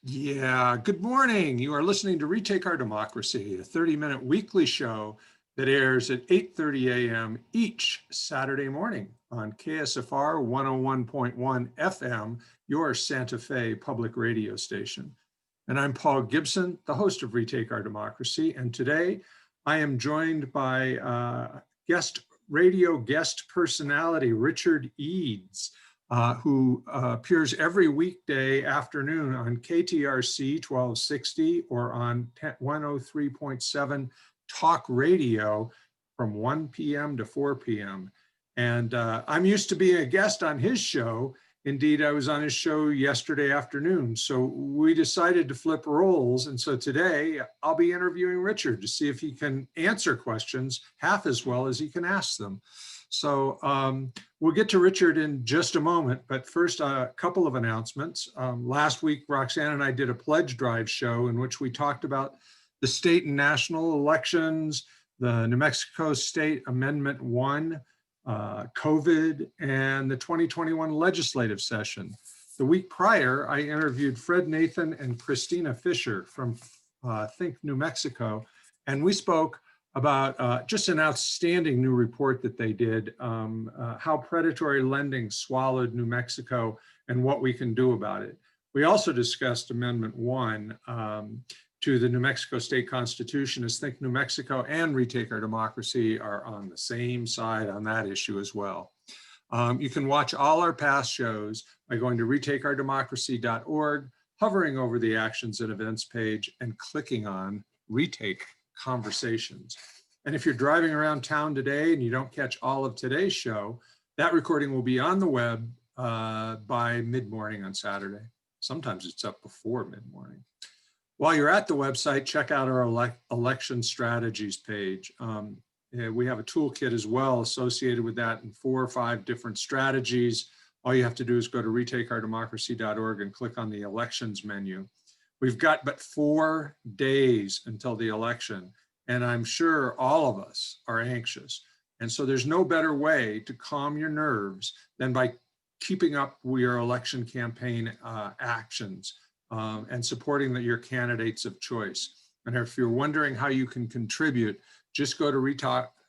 Yeah, good morning. You are listening to Retake Our Democracy, a 30-minute weekly show that airs at 8:30 a.m. each Saturday morning on KSFR 101.1 FM, your Santa Fe public radio station. And I'm Paul Gibson, the host of Retake Our Democracy. And today I am joined by radio guest personality, Richard Eeds. Who appears every weekday afternoon on KTRC 1260 or on 103.7 Talk Radio from 1 p.m. to 4 p.m. And I'm used to being a guest on his show. Indeed, I was on his show yesterday afternoon. So we decided to flip roles. And so today I'll be interviewing Richard to see if he can answer questions half as well as he can ask them. So we'll get to Richard in just a moment, but first a couple of announcements. Last week, Roxanne and I did a pledge drive show in which we talked about the state and national elections, the New Mexico State Amendment 1, COVID, and the 2021 legislative session. The week prior, I interviewed Fred Nathan and Christina Fisher from Think New Mexico, and we spoke about just an outstanding new report that they did, how predatory lending swallowed New Mexico and what we can do about it. We also discussed Amendment 1 to the New Mexico State Constitution, as Think New Mexico and Retake Our Democracy are on the same side on that issue as well. You can watch all our past shows by going to retakeourdemocracy.org, hovering over the Actions and Events page, and clicking on Retake Conversations. And if you're driving around town today and you don't catch all of today's show, that recording will be on the web by mid-morning on Saturday. Sometimes it's up before mid-morning. While you're at the website, check out our election strategies page. We have a toolkit as well associated with that in 4 or 5 different strategies. All you have to do is go to retakeourdemocracy.org and click on the elections menu. We've got but 4 days until the election, and I'm sure all of us are anxious. And so there's no better way to calm your nerves than by keeping up with your election campaign actions and supporting your candidates of choice. And if you're wondering how you can contribute, just go to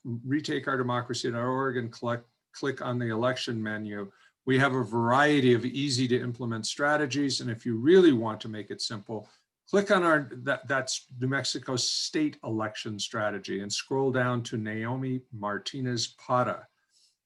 retakeourdemocracy.org and click on the election menu. We have a variety of easy to implement strategies. And if you really want to make it simple, click on that's New Mexico state election strategy and scroll down to Naomi Martinez Parra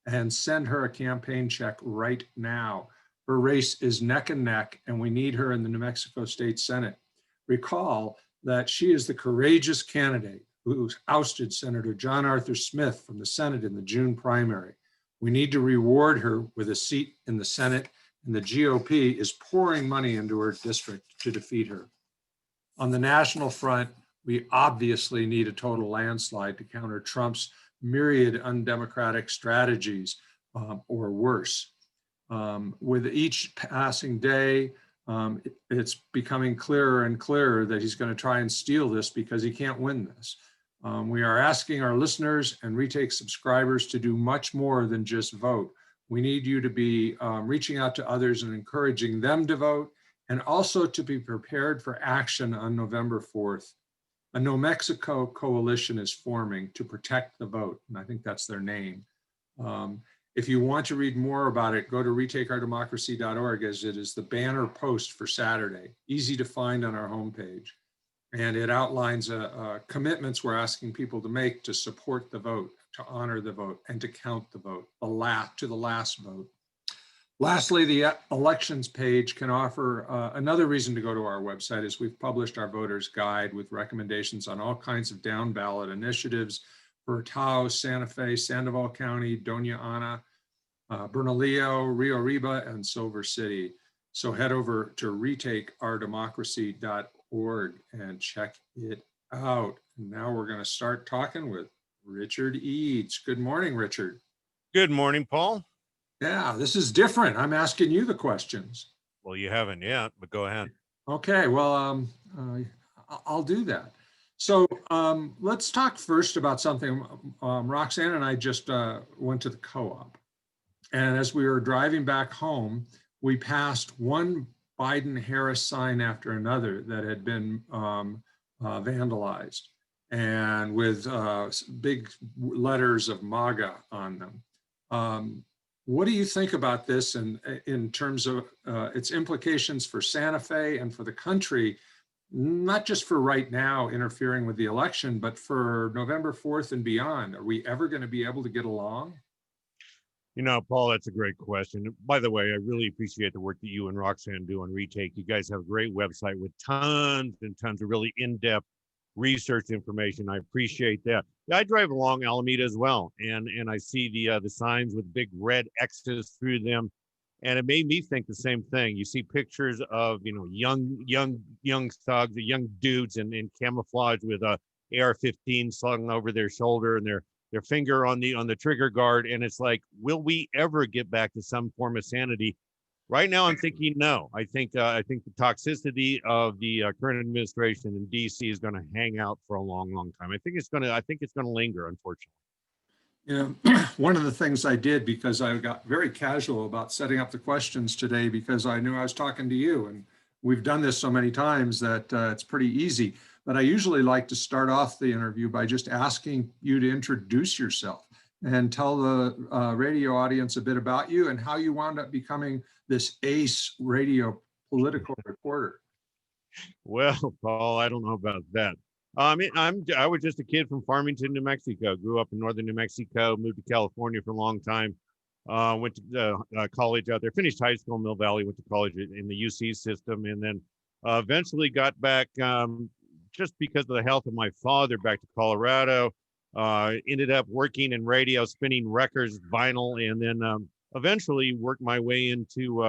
and send her a campaign check right now. Her race is neck and neck, and we need her in the New Mexico State Senate. Recall that she is the courageous candidate who ousted Senator John Arthur Smith from the Senate in the June primary. We need to reward her with a seat in the Senate, and the GOP is pouring money into her district to defeat her. On the national front, we obviously need a total landslide to counter Trump's myriad undemocratic strategies, or worse. With each passing day, it's becoming clearer and clearer that he's going to try and steal this because he can't win this. We are asking our listeners and Retake subscribers to do much more than just vote. We need you to be reaching out to others and encouraging them to vote, and also to be prepared for action on November 4th. A New Mexico coalition is forming to protect the vote, and I think that's their name. If you want to read more about it, go to retakeourdemocracy.org, as it is the banner post for Saturday, easy to find on our homepage. And it outlines commitments we're asking people to make to support the vote, to honor the vote, and to count the vote, to the last vote. Lastly, the elections page can offer another reason to go to our website, as we've published our voters guide with recommendations on all kinds of down ballot initiatives for Taos, Santa Fe, Sandoval County, Doña Ana, Bernalillo, Rio Arriba, and Silver City. So head over to retakeourdemocracy.org and check it out. And now we're going to start talking with Richard Eeds. Good morning, Richard. Good morning, Paul. Yeah, this is different. I'm asking you the questions. Well, you haven't yet, but go ahead. Okay, well, I'll do that. So let's talk first about something. Roxanne and I just went to the co-op. And as we were driving back home, we passed one Biden-Harris sign after another that had been vandalized, and with big letters of MAGA on them. What do you think about this, and in terms of its implications for Santa Fe and for the country, not just for right now interfering with the election, but for November 4th and beyond? Are we ever going to be able to get along? You know, Paul, that's a great question. By the way, I really appreciate the work that you and Roxanne do on Retake. You guys have a great website with tons and tons of really in-depth research information. I appreciate that. I drive along Alameda as well, and I see the signs with big red X's through them, and it made me think the same thing. You see pictures of young thugs, young dudes in camouflage with a AR-15 slung over their shoulder and their finger on the trigger guard, and it's like, will we ever get back to some form of sanity? Right now, I'm thinking no. I think the toxicity of the current administration in DC is going to hang out for a long, long time. I think it's going to linger, unfortunately. You know, one of the things I did, because I got very casual about setting up the questions today, because I knew I was talking to you, and we've done this so many times that it's pretty easy. But I usually like to start off the interview by just asking you to introduce yourself and tell the radio audience a bit about you and how you wound up becoming this ace radio political reporter. Well, Paul, I don't know about that. I was just a kid from Farmington, New Mexico. Grew up in northern New Mexico. Moved to California for a long time. Went to college out there. Finished high school in Mill Valley. Went to college in the UC system, and then eventually got back just because of the health of my father back to Colorado. Ended up working in radio, spinning records, vinyl, and then eventually worked my way into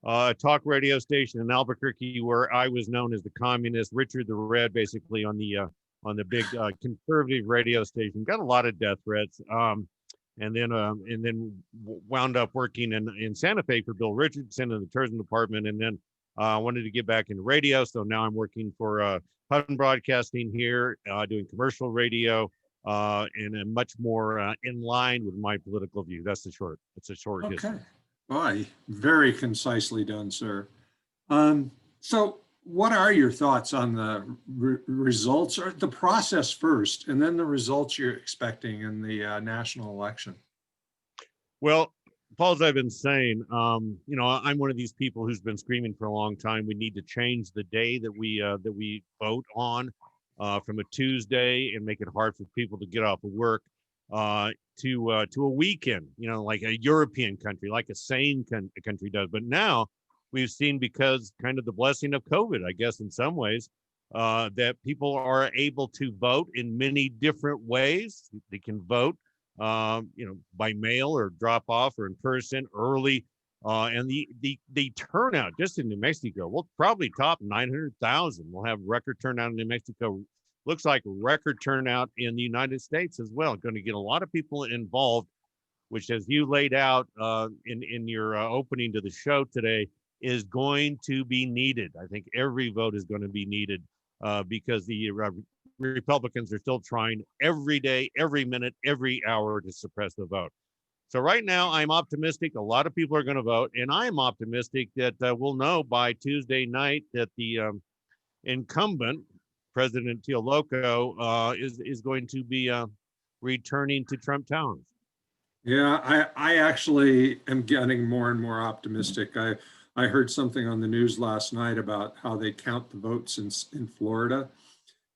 a talk radio station in Albuquerque, where I was known as the communist Richard the Red, basically on the big conservative radio station. Got a lot of death threats, and then wound up working in Santa Fe for Bill Richardson in the tourism department, and then wanted to get back into radio. So now I'm working for Hutton Broadcasting here, doing commercial radio, and I'm much more in line with my political view. It's a short history. Okay. Boy, very concisely done, sir. So what are your thoughts on the results, or the process first, and then the results you're expecting in the national election? Well, Paul, as I've been saying, I'm one of these people who's been screaming for a long time. We need to change the day that we vote on, from a Tuesday, and make it hard for people to get off of work, to a weekend, like a European country, like a sane country does. But now we've seen, because kind of the blessing of COVID, I guess, in some ways, that people are able to vote in many different ways. They can vote, by mail or drop off or in person early. And the turnout just in New Mexico will probably top 900,000. We'll have record turnout in New Mexico. Looks like record turnout in the United States as well. Going to get a lot of people involved, which, as you laid out in your opening to the show today, is going to be needed. I think every vote is going to be needed, because the Republicans are still trying every day, every minute, every hour to suppress the vote. So right now, I'm optimistic. A lot of people are going to vote, and I'm optimistic that we'll know by Tuesday night that the incumbent, President Teoloco, is going to be returning to Trump Towers. Yeah, I actually am getting more and more optimistic. I heard something on the news last night about how they count the votes in Florida,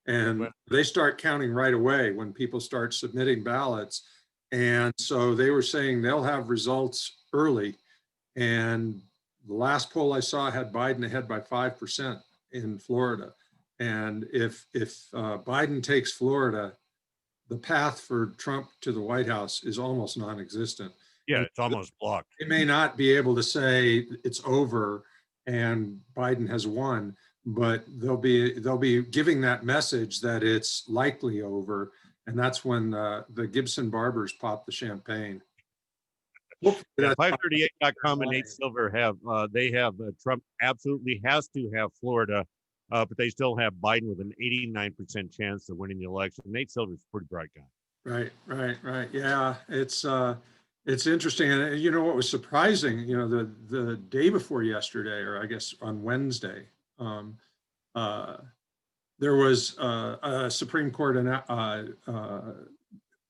and they start counting right away when people start submitting ballots. And so they were saying they'll have results early. And the last poll I saw had Biden ahead by 5% in Florida. And if Biden takes Florida, the path for Trump to the White House is almost non-existent. Yeah, it's almost blocked. They may not be able to say it's over and Biden has won, but they'll be giving that message that it's likely over, and that's when the Gibson barbers pop the champagne. Yeah, 538.com and Nate Silver have Trump absolutely has to have Florida, but they still have Biden with an 89% chance of winning the election. Nate Silver's a pretty bright guy. Right. Yeah, it's It's interesting. And you know what was surprising, the day before yesterday, or I guess on Wednesday, um, uh, there was a Supreme Court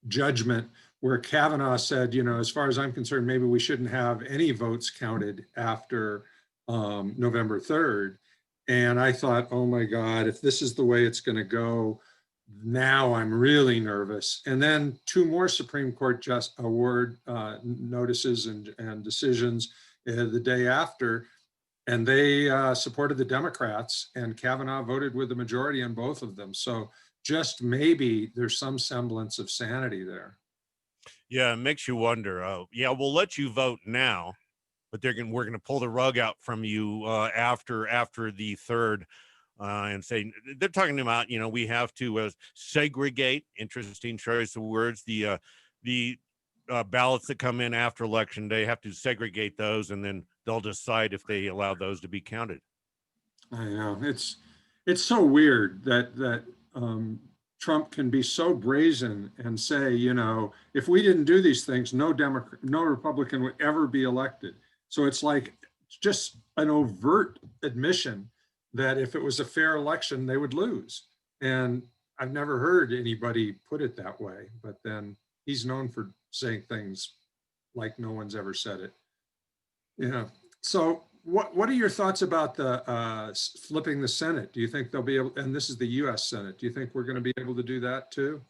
judgment where Kavanaugh said, as far as I'm concerned, maybe we shouldn't have any votes counted after November 3rd. And I thought, oh my God, if this is the way it's going to go, now I'm really nervous. And then two more Supreme Court just award notices and decisions the day after, and they supported the Democrats, and Kavanaugh voted with the majority on both of them. So just maybe there's some semblance of sanity there. Yeah, it makes you wonder. Yeah, we'll let you vote now, but we're gonna pull the rug out from you after the third, and say they're talking about, we have to segregate. Interesting choice of words. The ballots that come in after election day have to segregate those, and then they'll decide if they allow those to be counted. I know it's so weird that Trump can be so brazen and say, if we didn't do these things, no Democrat, no Republican would ever be elected. So it's like just an overt admission that if it was a fair election, they would lose. And I've never heard anybody put it that way, but then he's known for saying things like no one's ever said it. Yeah. So what are your thoughts about the flipping the Senate? Do you think they'll be able, and this is the US Senate, do you think we're going to be able to do that too?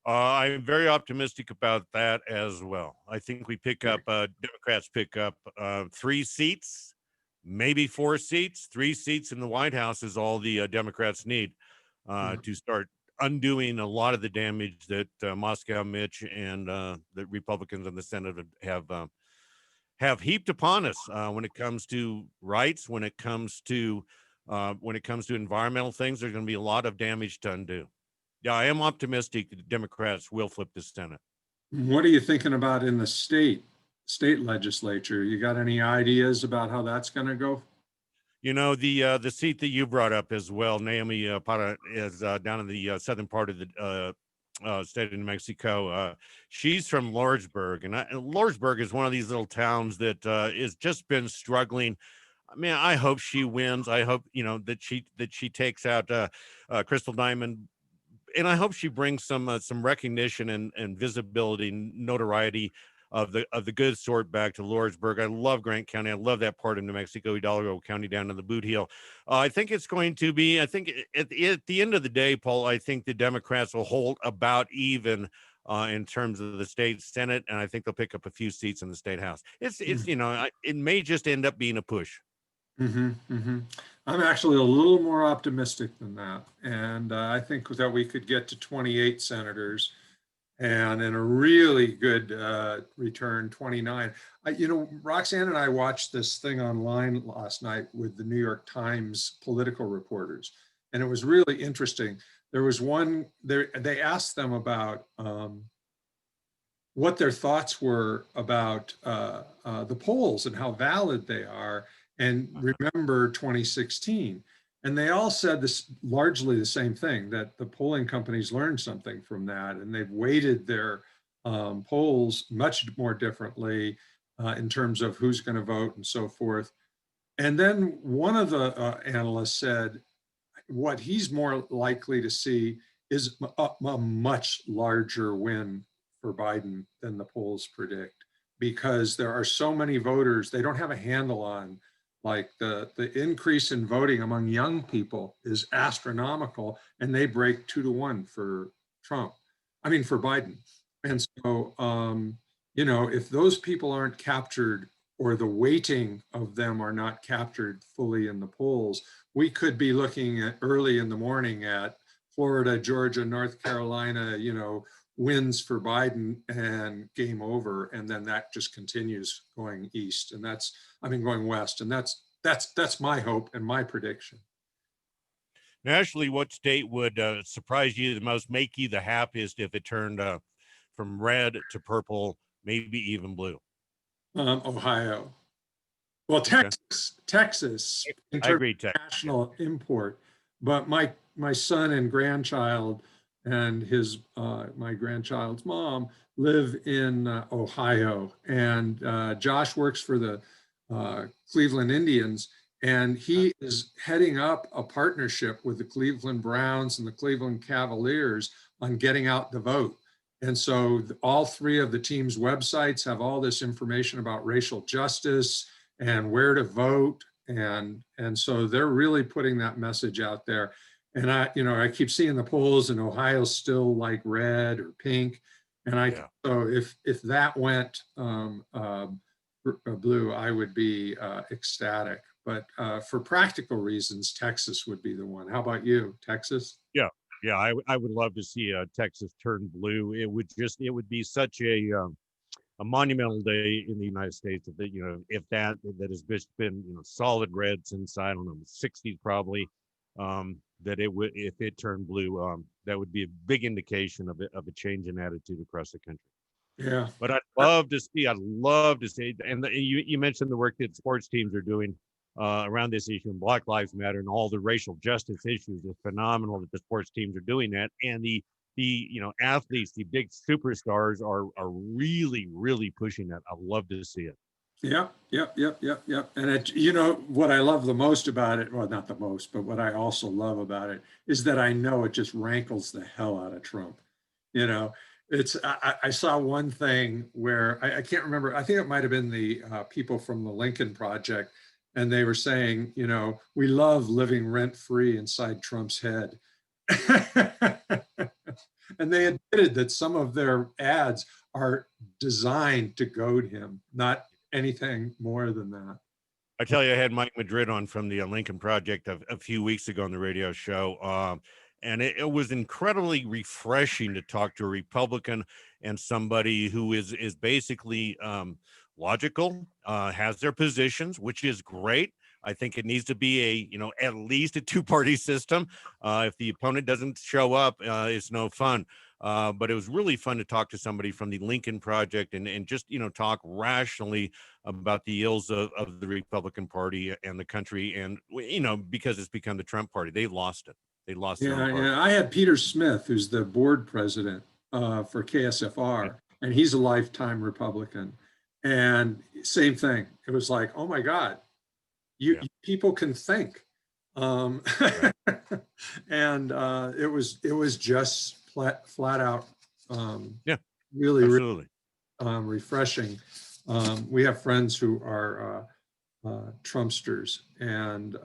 I'm very optimistic about that as well. I think we pick up, Democrats pick up 3 seats, maybe 4 seats. 3 seats in the White House is all the Democrats need Yeah. to start undoing a lot of the damage that Moscow Mitch and the Republicans in the Senate have heaped upon us when it comes to rights, when it comes to environmental things. There's going to be a lot of damage to undo. Yeah, I am optimistic that the Democrats will flip the Senate. What are you thinking about in the state legislature? You got any ideas about how that's going to go? The seat that you brought up as well, Naomi Para, is down in the southern part of the state of New Mexico. She's from Lordsburg, and Lordsburg is one of these little towns that has just been struggling. I mean, I hope she wins. I hope that she takes out Crystal Diamond, and I hope she brings some recognition and visibility, notoriety of the good sort back to Lordsburg. I love Grant County. I love that part of New Mexico, Hidalgo County down in the Boot Heel. I think it's going to be. I think at the end of the day, Paul, I think the Democrats will hold about even in terms of the state Senate, and I think they'll pick up a few seats in the state House. It's it may just end up being a push. I'm actually a little more optimistic than that. And I think that we could get to 28 senators and in a really good return, 29. Roxanne and I watched this thing online last night with the New York Times political reporters, and it was really interesting. There was one, they asked them about what their thoughts were about the polls and how valid they are, and remember 2016. And they all said this largely the same thing, that the polling companies learned something from that, and they've weighted their polls much more differently in terms of who's going to vote and so forth. And then one of the analysts said what he's more likely to see is a much larger win for Biden than the polls predict, because there are so many voters they don't have a handle on. Like the increase in voting among young people is astronomical, and they break 2-1 for for Biden. And so, if those people aren't captured, or the weighting of them are not captured fully in the polls, we could be looking at early in the morning at Florida, Georgia, North Carolina, wins for Biden and game over. And then that just continues going east. And going west. And that's my hope and my prediction. Nationally, what state would surprise you the most, make you the happiest if it turned from red to purple, maybe even blue? Ohio. Well, Okay. Texas, in I terms agree, of national import, but my son and grandchild and his my grandchild's mom live in Ohio, and Josh works for the Cleveland Indians, and he is heading up a partnership with the Cleveland Browns and the Cleveland Cavaliers on getting out the vote. And so all three of the team's websites have all this information about racial justice and where to vote. And so they're really putting that message out there. And I keep seeing the polls, and Ohio's still like red or pink. And so if that went blue, I would be ecstatic. But for practical reasons, Texas would be the one. How about you, Texas? Yeah, yeah, I would love to see Texas turn blue. It would be such a monumental day in the United States. If that has been solid red since, I don't know, the 60s probably. That it would, if it turned blue, that would be a big indication of a change in attitude across the country. Yeah. But I'd love to see, and you mentioned the work that sports teams are doing around this issue, and Black Lives Matter and all the racial justice issues. It's phenomenal that the sports teams are doing that, and the athletes, the big superstars are really pushing that. I'd love to see it. Yep. And what I love the most about it, well, not the most, but what I also love about it is that I know it just rankles the hell out of Trump. I saw one thing where I can't remember. I think it might have been the people from the Lincoln Project, and they were saying, we love living rent free inside Trump's head. And they admitted that some of their ads are designed to goad him, not anything more than that. I tell you, I had Mike Madrid on from the Lincoln Project a few weeks ago on the radio show. And it was incredibly refreshing to talk to a Republican and somebody who is basically logical, has their positions, which is great. I think it needs to be at least a two-party system. If the opponent doesn't show up, it's no fun. But it was really fun to talk to somebody from the Lincoln Project and just, talk rationally about the ills of the Republican Party and the country. And, because it's become the Trump party, they lost it. They lost their own party. Yeah. I had Peter Smith, who's the board president for KSFR, and he's a lifetime Republican. And same thing. It was like, oh my God, you people can think. Right. And it was just flat out Really refreshing. We have friends who are Trumpsters, and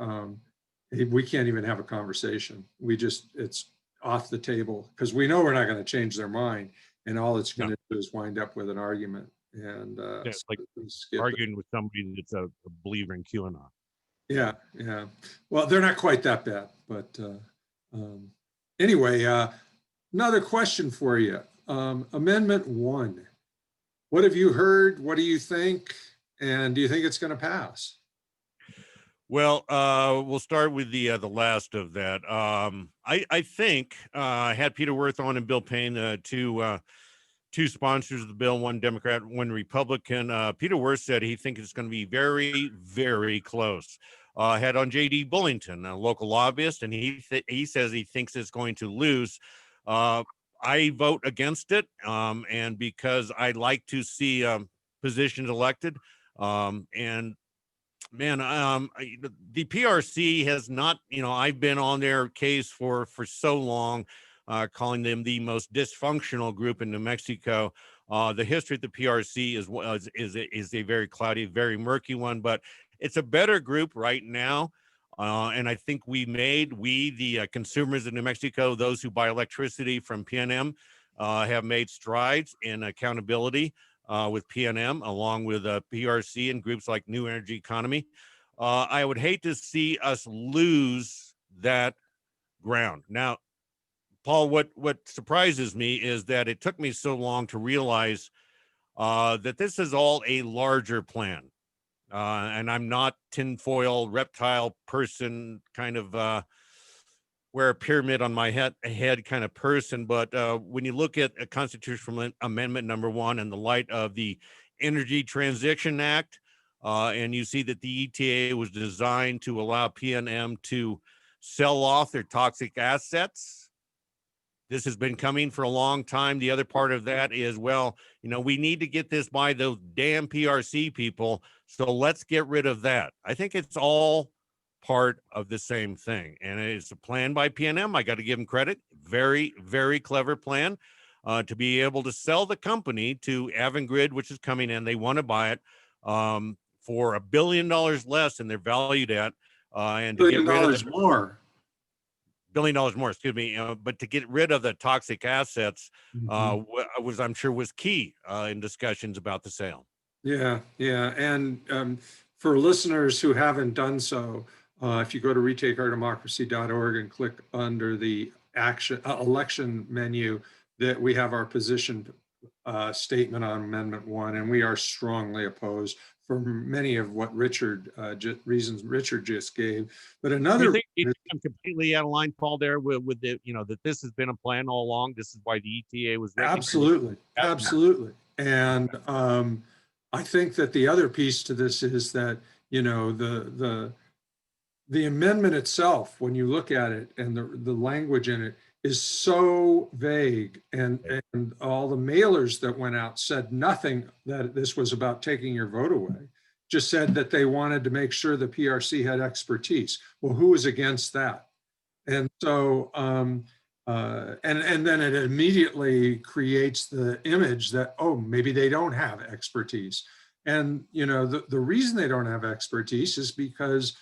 we can't even have a conversation. It's off the table because we know we're not going to change their mind, and all it's going to do is wind up with an argument. And it's like arguing with somebody that's a believer in QAnon. Yeah. Well, they're not quite that bad, but anyway, another question for you. Amendment 1. What have you heard? What do you think? And do you think it's going to pass? Well, we'll start with the last of that. I think I had Peter Wirth on and Bill Payne, two sponsors of the bill, one Democrat, one Republican. Peter Wirth said he thinks it's going to be very, very close. I had on J.D. Bullington, a local lobbyist, and he says he thinks it's going to lose. I vote against it, and because I like to see positions elected. And man, the PRC has not, I've been on their case for so long, calling them the most dysfunctional group in New Mexico. The history of the PRC is a very cloudy, very murky one, but it's a better group right now. And I think the consumers in New Mexico, those who buy electricity from PNM, have made strides in accountability with PNM, along with PRC and groups like New Energy Economy. I would hate to see us lose that ground. Now, Paul, what surprises me is that it took me so long to realize that this is all a larger plan. And I'm not tinfoil reptile person, kind of wear a pyramid on my head kind of person. But when you look at a constitutional amendment number 1 in the light of the Energy Transition Act, and you see that the ETA was designed to allow PNM to sell off their toxic assets, This has been coming for a long time. The other part of that is, well, we need to get this by those damn PRC people. So let's get rid of that. I think it's all part of the same thing. And it's a plan by PNM. I got to give them credit. Very, very clever plan to be able to sell the company to Avangrid, which is coming in. They want to buy it for $1 billion less than they're valued at. And to get rid of $1 billion more. $1 billion more, excuse me, but to get rid of the toxic assets I'm sure was key in discussions about the sale. Yeah, yeah. And for listeners who haven't done so, if you go to retakeourdemocracy.org and click under the election menu, that we have our position statement on Amendment 1, and we are strongly opposed for many of what reasons Richard just gave. But another, you think I'm completely out of line, Paul, there with the, that this has been a plan all along. This is why the ETA was written. Absolutely, absolutely. And I think that the other piece to this is that, the amendment itself, when you look at it and the language in it is so vague, and all the mailers that went out said nothing that this was about taking your vote away, just said that they wanted to make sure the PRC had expertise. Well, who was against that? And so, and then it immediately creates the image that, oh, maybe they don't have expertise. And, the reason they don't have expertise is because,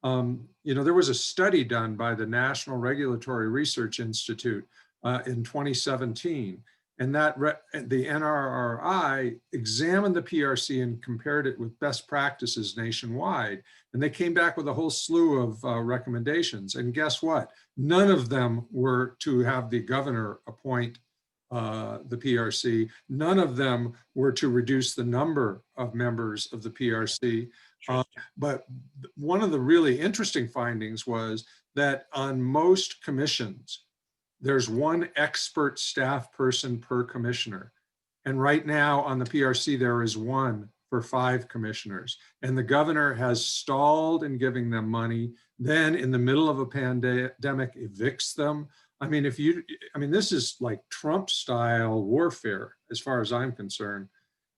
there was a study done by the National Regulatory Research Institute in 2017, and that the NRRI examined the PRC and compared it with best practices nationwide. And they came back with a whole slew of recommendations. And guess what? None of them were to have the governor appoint the PRC. None of them were to reduce the number of members of the PRC. But one of the really interesting findings was that on most commissions, there's one expert staff person per commissioner. And right now on the PRC, there is one for 5 commissioners. And the governor has stalled in giving them money, then in the middle of a pandemic evicts them. I mean, this is like Trump style warfare, as far as I'm concerned,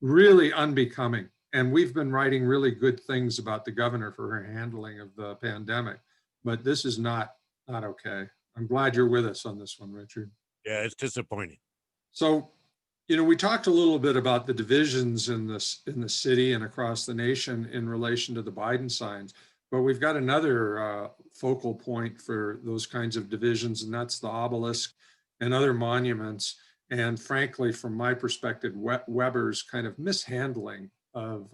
really unbecoming. And we've been writing really good things about the governor for her handling of the pandemic, but this is not okay. I'm glad you're with us on this one, Richard. Yeah, it's disappointing. So, we talked a little bit about the divisions in the city and across the nation in relation to the Biden signs, but we've got another focal point for those kinds of divisions, and that's the obelisk and other monuments. And frankly, from my perspective, Weber's kind of mishandling of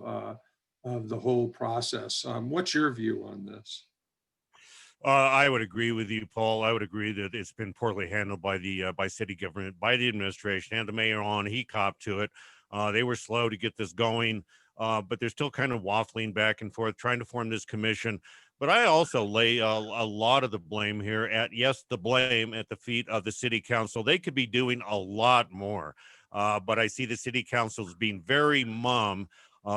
the whole process. What's your view on this? I would agree with you, Paul. I would agree that it's been poorly handled by the by city government, by the administration, and the mayor he copped to it. They were slow to get this going, but they're still kind of waffling back and forth, trying to form this commission. But I also lay a lot of the blame here at the feet of the city council. They could be doing a lot more, but I see the city councils being very mum.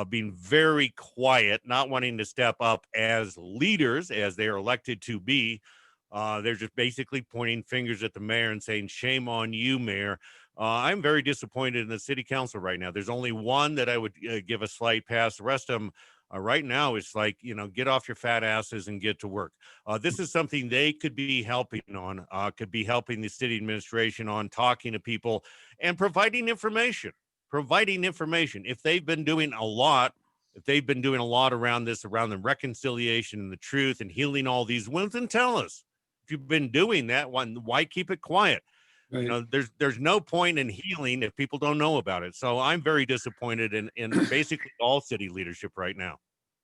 Being very quiet, not wanting to step up as leaders as they are elected to be. They're just basically pointing fingers at the mayor and saying, shame on you, mayor. I'm very disappointed in the city council right now. There's only one that I would give a slight pass. The rest of them right now is like, get off your fat asses and get to work. This is something they could be helping on, could be helping the city administration on, talking to people and providing information. If they've been doing a lot around this, around the reconciliation and the truth and healing all these wounds, then tell us. If you've been doing that, why keep it quiet? Right. There's no point in healing if people don't know about it. So I'm very disappointed in basically all city leadership right now.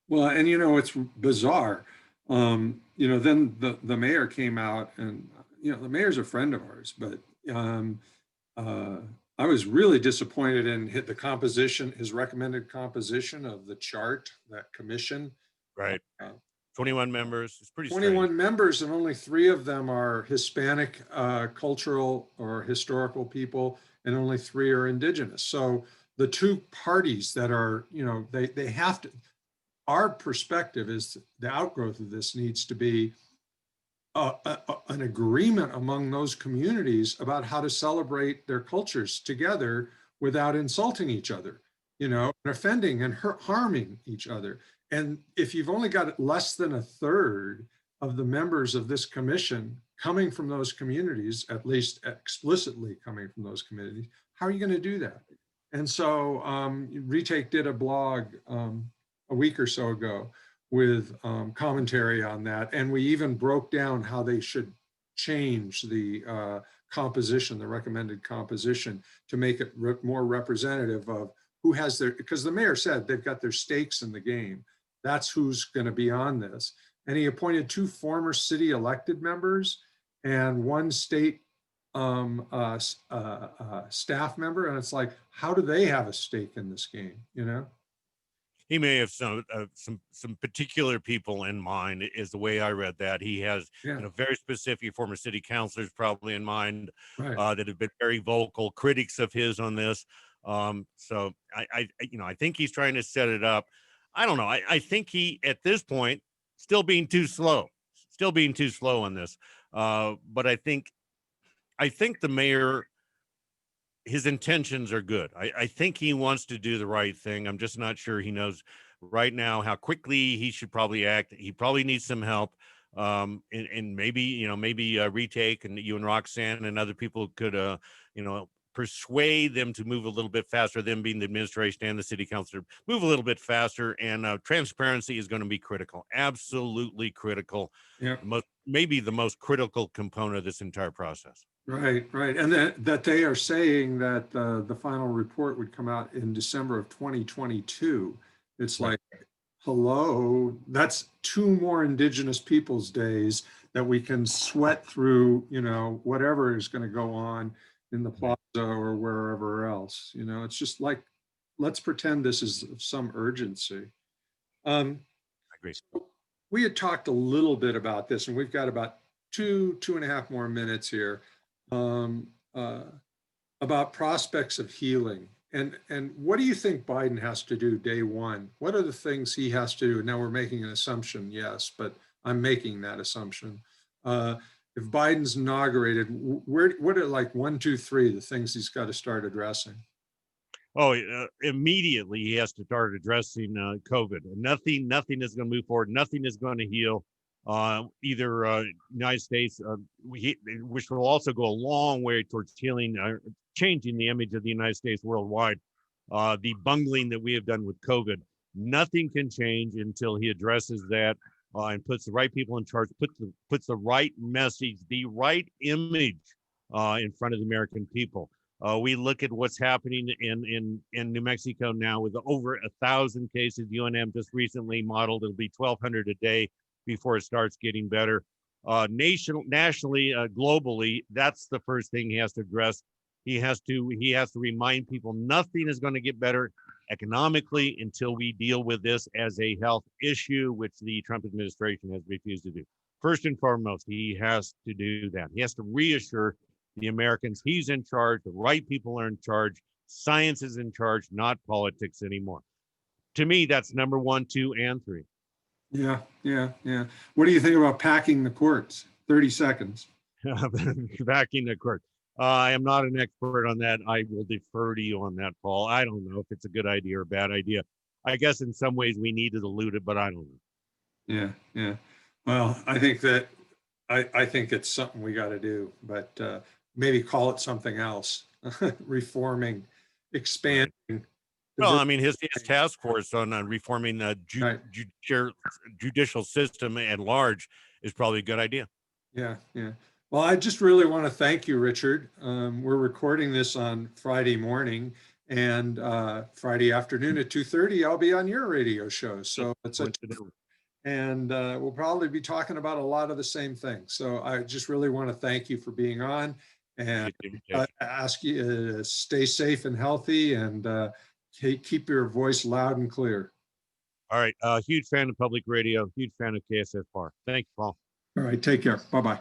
Well, and it's bizarre. Then the mayor came out, and the mayor's a friend of ours, but I was really disappointed in his recommended composition of the chart, that commission. Right. 21 members. It's pretty 21 strange. members, and only 3 of them are Hispanic, cultural or historical people, and only 3 are indigenous. So the 2 parties that are, they have to, our perspective is the outgrowth of this needs to be an agreement among those communities about how to celebrate their cultures together without insulting each other, you know, and offending and harming each other. And if you've only got less than a third of the members of this commission coming from those communities, at least explicitly coming from those communities, how are you going to do that? And so Retake did a blog a week or so ago with commentary on that. And we even broke down how they should change the composition, the recommended composition, to make it more representative of who has their, because the mayor said they've got their stakes in the game. That's who's going to be on this. And he appointed 2 former city elected members and 1 state staff member. And it's like, how do they have a stake in this game, you know? He may have some particular people in mind, is the way I read that. He has, Yeah, you know, very specific former city councilors probably in mind, right. that have been very vocal critics of his on this. So you know, I think he's trying to set it up. I don't know. I think he, at this point, still being too slow on this. But I think the mayor, his intentions are good. I think he wants to do the right thing. I'm just not sure he knows right now how quickly he should probably act. He probably needs some help. And maybe, you know, maybe Retake and you and Roxanne and other people could, you know, persuade them to move a little bit faster, them being the administration and the city council, move a little bit faster. And transparency is going to be critical, absolutely critical. Yeah. Maybe the most critical component of this entire process. Right, right. And that they are saying that the final report would come out in December of 2022. It's Right. like, hello, that's 2 more Indigenous Peoples Days that we can sweat through, you know, whatever is going to go on in the plaza or wherever else. You know, it's just like, let's pretend this is of some urgency. Um, I agree. so we had talked a little bit about this, and we've got about 2.5 more minutes here. Um, uh, about prospects of healing. And what do you think Biden has to do day one? What are the things he has to do? Now we're making an assumption, yes, but I'm making that assumption. If Biden's inaugurated, what are like 1, 2, 3, the things he's got to start addressing? Oh, immediately he has to start addressing COVID. Nothing is going to move forward. Nothing is going to heal. Either United States, which will also go a long way towards healing, changing the image of the United States worldwide. The bungling that we have done with COVID, nothing can change until he addresses that and puts the right people in charge, puts the right message, the right image in front of the American people. We look at what's happening in New Mexico now with over 1,000 cases. UNM just recently modeled it'll be 1,200 a day before it starts getting better. Nationally, globally, that's the first thing he has to address. He has to remind people nothing is going to get better economically until we deal with this as a health issue, which the Trump administration has refused to do. First and foremost, he has to do that. He has to reassure the Americans he's in charge, the right people are in charge, science is in charge, not politics anymore. To me, that's number 1, 2, and 3. Yeah, yeah, yeah. What do you think about packing the courts? 30 seconds. Backing the court. I am not an expert on that. I will defer to you on that, Paul. I don't know if it's a good idea or a bad idea. I guess in some ways we need to dilute it, but I don't know. Yeah, yeah. Well, I think that I think it's something we got to do, but maybe call it something else. Reforming, expanding. Right. Well, I mean, his task force on reforming the Right. judicial system at large is probably a good idea. Yeah, yeah. Well, I just really want to thank you, Richard. We're recording this on Friday morning, and Friday afternoon at 2:30, I'll be on your radio show. So it's a, and we'll probably be talking about a lot of the same things. So I just really want to thank you for being on, and ask you to stay safe and healthy, and keep your voice loud and clear. All right. Huge fan of public radio, huge fan of KSFR. Thank you, Paul. All right. Take care. Bye-bye.